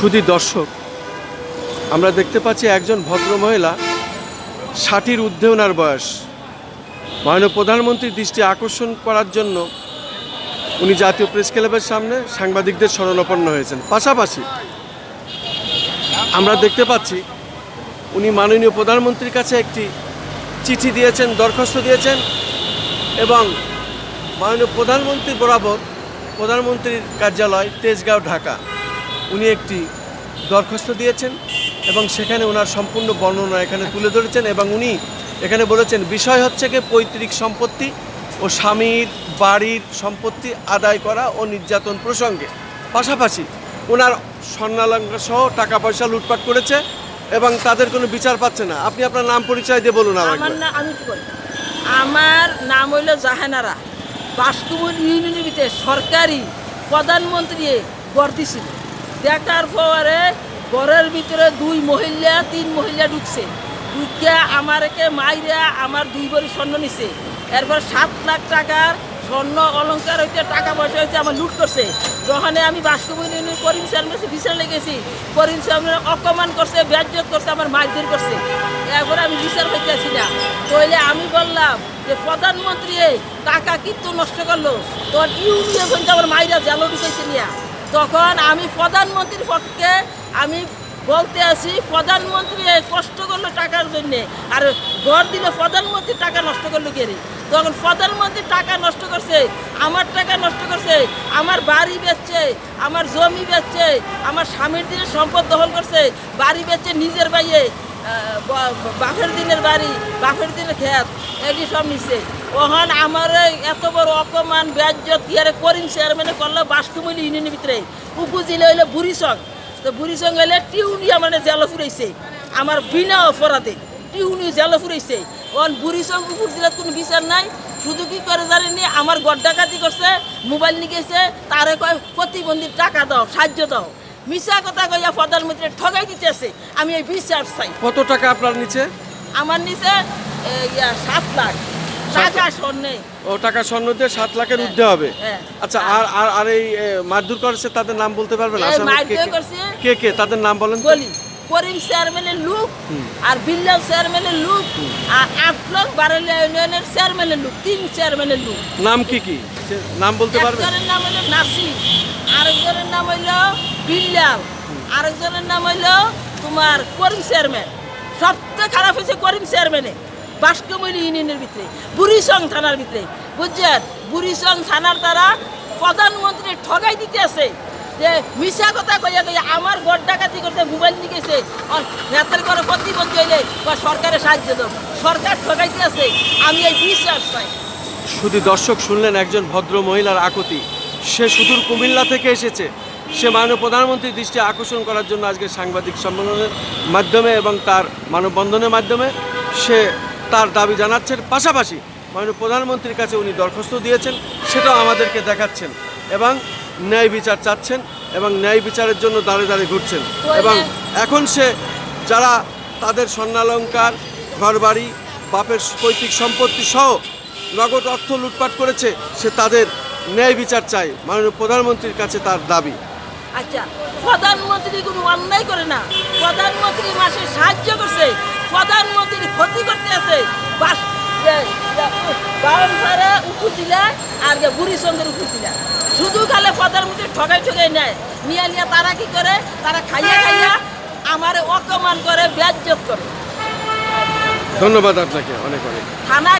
সুধী দর্শক, আমরা দেখতে পাচ্ছি একজন ভদ্রমহিলা, ৬০-র ঊর্ধ্বে ওনার বয়স। মাননীয় প্রধানমন্ত্রীর দৃষ্টি আকর্ষণ করার জন্য উনি জাতীয় প্রেস ক্লাবের সামনে সাংবাদিকদের শরণাপন্ন হয়েছেন। পাশাপাশি আমরা দেখতে পাচ্ছি উনি মাননীয় প্রধানমন্ত্রীর কাছে একটি চিঠি দিয়েছেন, দরখাস্ত দিয়েছেন এবং মাননীয় প্রধানমন্ত্রী বরাবর প্রধানমন্ত্রীর কার্যালয় তেজগাঁও, ঢাকা উনি একটি দরখাস্ত দিয়েছেন এবং সেখানে ওনার সম্পূর্ণ বর্ণনা এখানে তুলে ধরেছেন এবং উনি এখানে বলেছেন বিষয় হচ্ছে কি পৈতৃক সম্পত্তি ও স্বামীর বাড়ির সম্পত্তি আদায় করা ও নির্যাতন প্রসঙ্গে। পাশাপাশি ওনার স্বর্ণালঙ্কার সহ টাকা পয়সা লুটপাট করেছে এবং তাদের কোনো বিচার পাচ্ছে না। আপনি আপনার নাম পরিচয় দিয়ে বলুন। আমার নাম হইল জাহানারা। বাস্তুবন ইউনিয়নের ভিতরে সরকারি প্রধানমন্ত্রী গড় দিছিল। দেখার পরে ঘরের ভিতরে 2 মহিলা 3 মহিলা ঢুকছে। ঢুকিয়া আমারকে মাইরা আমার 2 ভরি স্বর্ণ নিছে। এরপর 7 লাখ টাকার স্বর্ণ অলঙ্কার হইতে টাকা পয়সা হইতে আমার লুট করছে। যখন আমি বাস্তুবন ইউনিয়নের করিম চেয়ারম্যানের বিচার লেগেছি, করিম চেয়ারম্যান অপমান করছে, বেজ্জত করছে, আমার মারধর করছে। এরপরে আমি বিচার পাইতেছি না। তাহলে আমি বললাম যে প্রধানমন্ত্রী টাকা কিন্তু নষ্ট করলো, তখন ইউনিয়ন কিন্তু আমার মাইরা জেলও ঢুকাইছে নিয়া। তখন আমি প্রধানমন্ত্রীর পক্ষে আমি বলতে আসি, প্রধানমন্ত্রী কষ্ট করলো টাকার জন্যে, আর ঘর দিলে প্রধানমন্ত্রী টাকা নষ্ট করলো কে রে? তখন প্রধানমন্ত্রী টাকা নষ্ট করছে, আমার টাকা নষ্ট করছে, আমার বাড়ি বেচছে, আমার জমি বেচছে, আমার স্বামীর দিনের সম্পদ দখল করছে, বাড়ি বেচছে নিজের বাইয়ে, বাপের দিনের বাড়ি, বাপের দিনের ক্ষেত, এটি সব নিচ্ছে। ওখান আমার এত বড় অপমান বেজ্জত ইয়ারে করিম চেয়ারম্যানে করলো বাস্তুবন ইউনিয়নের ভিতরে। উপজেলা হইলো বুড়িচং, তো বুড়িচং হইলে টিউনিয়া মানে জেল ফুরাইছে আমার বিনা অপরাধে, টিউনি জেল ফুরাইছে। ওখান বুড়িচং উপজেলার কোনো বিচার নাই। শুধু কি করে জানেনি, আমার গড় ডাকাতি করছে, মোবাইল নিয়ে গেছে, তারে কয় প্রতিবন্ধীর টাকা দাও, সাহায্য দাও। মিশা কথা কইয়া প্রধানমন্ত্রী ঠগাই দিতেছে। আমি এই বিচার চাই। কত টাকা আপনার নিচে? আমার নিচে 7 লাখ টাকা স্বর্ণে। ও টাকা স্বর্ণ দিয়ে 7 লাখের ঊর্ধ্বে হবে। আচ্ছা, আর এই মারধর করেছে তাদের নাম বলতে পারবেন? কে কে তাদের নাম বলেন? বলি, করিম চেয়ারম্যানের লোক, আর বিল্লাল চেয়ারম্যানের লোক, আর 8 লক্ষ বারেলিয়া ইউনিয়নের চেয়ারম্যানের লোক, 3 চেয়ারম্যানের লোক। নাম কি কি নাম বলতে পারবেন? একজনের নাম হইল নাসির, আরেকজনের নাম হইল বিল্লাল, আরেকজনের নাম হইল তোমার করিম চেয়ারম্যান। সবচেয়ে খারাপ হয়েছে করিম চেয়ারম্যানে বাস্তুবন ইউনিয়নের ভিতরে, বুড়িচং থানার ভিতরে, বুঝছেন? বুড়িচং থানার দ্বারা প্রধানমন্ত্রী ঠগাই দিতে আছে যে মিশা কথা কইয়া কইয়া আমার গড় ডাকাতি করতে, মোবাইল নিয়ে গেছে, নেতার করে প্রতিবন্ধী হইলে বা সরকারের সাহায্য দাও। সরকার ঠগাইতে আছে। আমি এই বিশ্বাস চাই। শুধু দর্শক শুনলেন একজন ভদ্র মহিলার আকুতি। সে সুদূর কুমিল্লা থেকে এসেছে। সে মাননীয় প্রধানমন্ত্রীর দৃষ্টি আকর্ষণ করার জন্য আজকে সাংবাদিক সম্মেলনের মাধ্যমে এবং তার মানববন্ধনের মাধ্যমে সে তার দাবি জানাচ্ছেন। পাশাপাশি মাননীয় প্রধানমন্ত্রীর কাছে উনি দরখাস্ত দিয়েছেন, সেটাও আমাদেরকে দেখাচ্ছেন এবং ন্যায় বিচার চাচ্ছেন এবং ন্যায় বিচারের জন্য দাঁড়ে দাঁড়িয়ে ঘুরছেন। এবং এখন সে যারা তাদের স্বর্ণালঙ্কার, ঘরবাড়ি, বাপের পৈতৃক সম্পত্তি সহ নগদ অর্থ লুটপাট করেছে, সে তাদের ন্যায় বিচার চায়। মাননীয় প্রধানমন্ত্রীর কাছে তার দাবি। আচ্ছা, প্রধানমন্ত্রী কোনো অন্যায় করে না। প্রধানমন্ত্রী মাসে সাহায্য করছে, প্রধানমন্ত্রীর ক্ষতি করতে আছে। বাউনপাড়া উপজেলা আর বুড়িচংয়ের উপজেলা শুধু খালে প্রধানমন্ত্রী ঠগাই ঠগাই নেয়। নিয়ে তারা কি করে, তারা খাইয়া খাইয়া আমার অপমান করে, বেজ্জত করে। ধন্যবাদ আপনাকে অনেক অনেক। থানা